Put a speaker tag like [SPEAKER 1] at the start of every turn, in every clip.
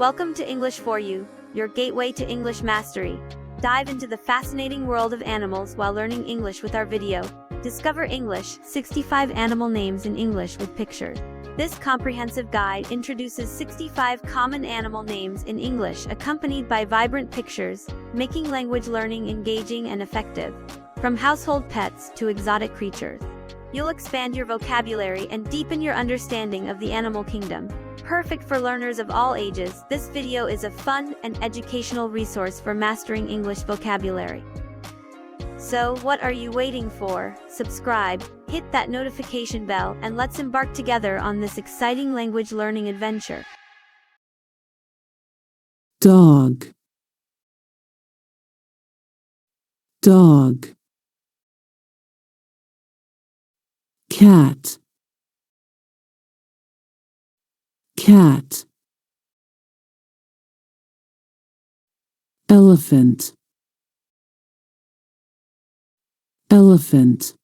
[SPEAKER 1] Welcome to English for You, your gateway to English mastery. Dive into the fascinating world of animals while learning English with our video. Discover English, 65 animal names in English with pictures. This comprehensive guide introduces 65 common animal names in English accompanied by vibrant pictures, making language learning engaging and effective. From household pets to exotic creatures, you'll expand your vocabulary and deepen your understanding of the animal kingdom. Perfect for learners of all ages, this video is a fun and educational resource for mastering English vocabulary. So, what are you waiting for? Subscribe, hit that notification bell, and let's embark together on this exciting language learning adventure.
[SPEAKER 2] Dog, dog. Cat, cat. Elephant, elephant.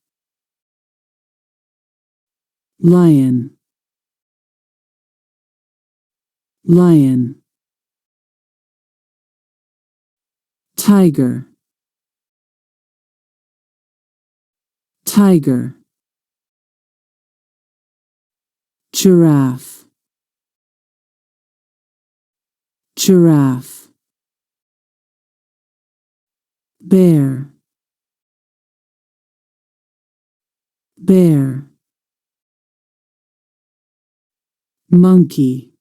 [SPEAKER 2] Lion, lion. Tiger, tiger. Giraffe, giraffe. Bear, bear. Monkey,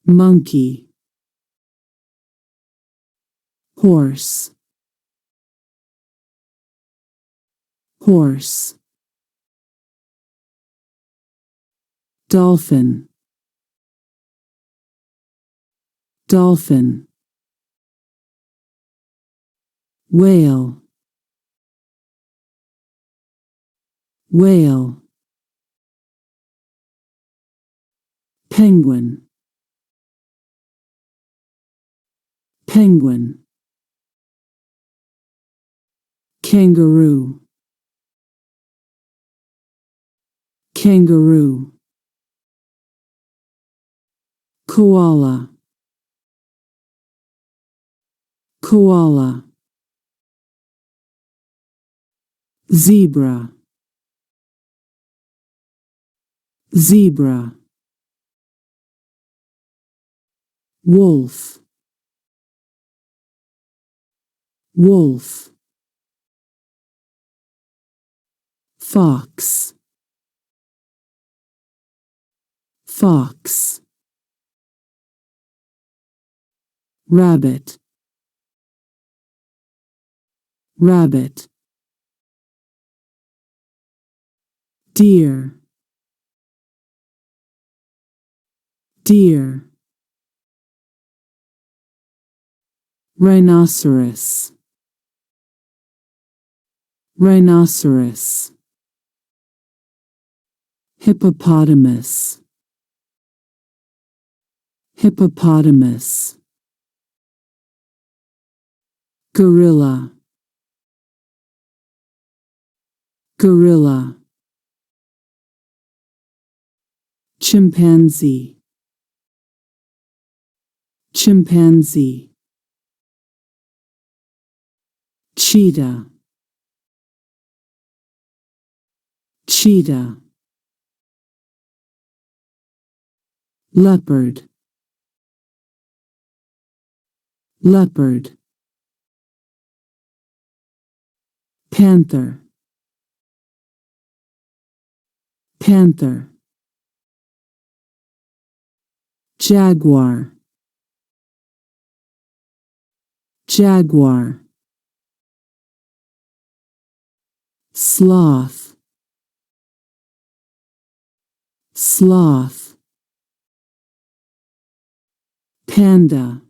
[SPEAKER 2] monkey. Horse, horse. Dolphin, dolphin. Whale, whale. Penguin, penguin. Kangaroo, kangaroo. Koala, koala. Zebra, zebra. Wolf, wolf. Fox, fox. Rabbit, rabbit. Deer, deer. Rhinoceros, rhinoceros. Hippopotamus, hippopotamus. Gorilla, gorilla. Chimpanzee, chimpanzee. Cheetah, cheetah. Leopard, leopard. Panther, panther. Jaguar, jaguar. Sloth, sloth. Panda,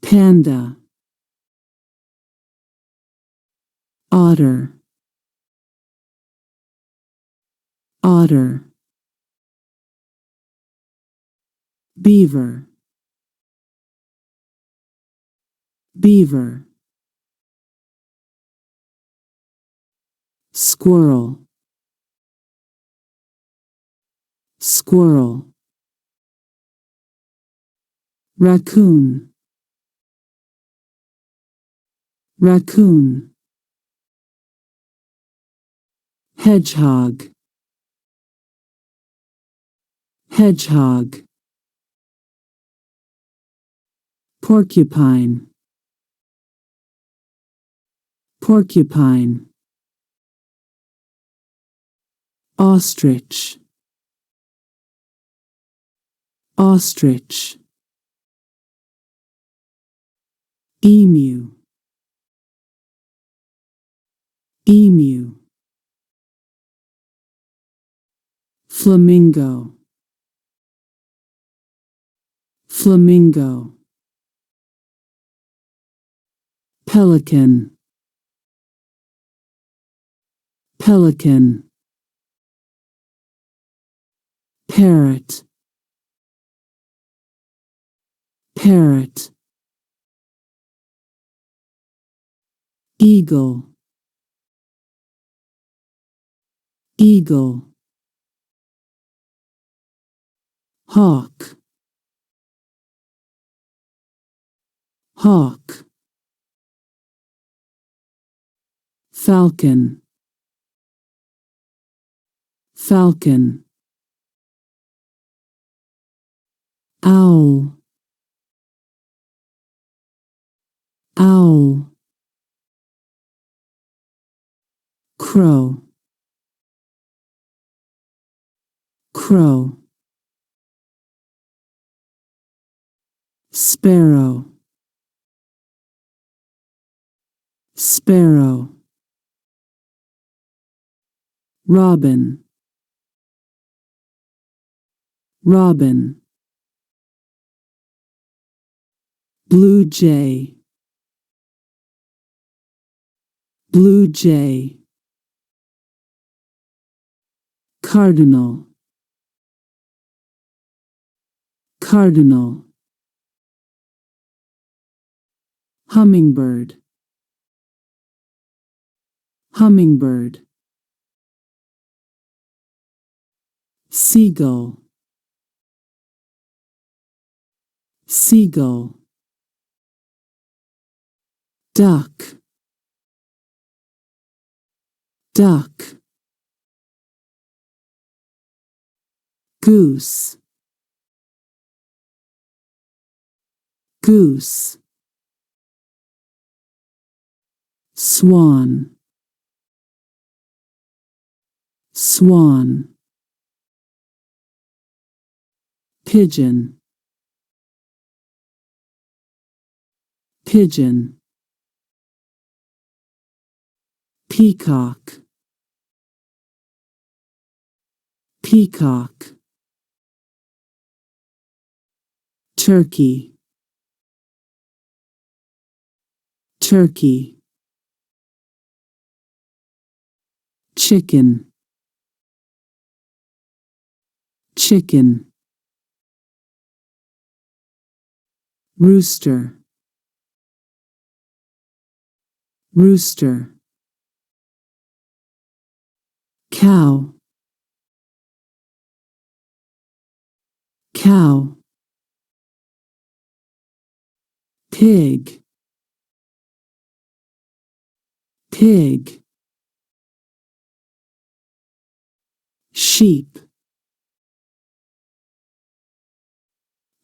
[SPEAKER 2] panda. Otter, otter. Beaver, beaver. Squirrel, squirrel, raccoon, raccoon, hedgehog, hedgehog, porcupine, porcupine, ostrich, ostrich, emu, emu, flamingo, flamingo, pelican, pelican, parrot, parrot, eagle, eagle, hawk, hawk, falcon, falcon, owl, owl, crow, crow, sparrow, sparrow, robin, robin, blue jay, blue jay, cardinal, cardinal, hummingbird, hummingbird, seagull, seagull, duck, duck, goose, goose, swan, swan, pigeon, pigeon, peacock, peacock, turkey, turkey, chicken, chicken, rooster, rooster, cow, cow, pig, pig, sheep,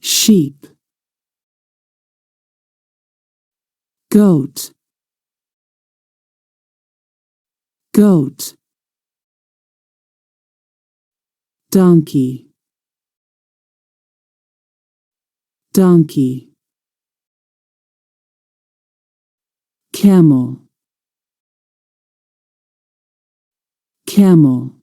[SPEAKER 2] sheep, goat, goat, donkey, donkey, camel, camel,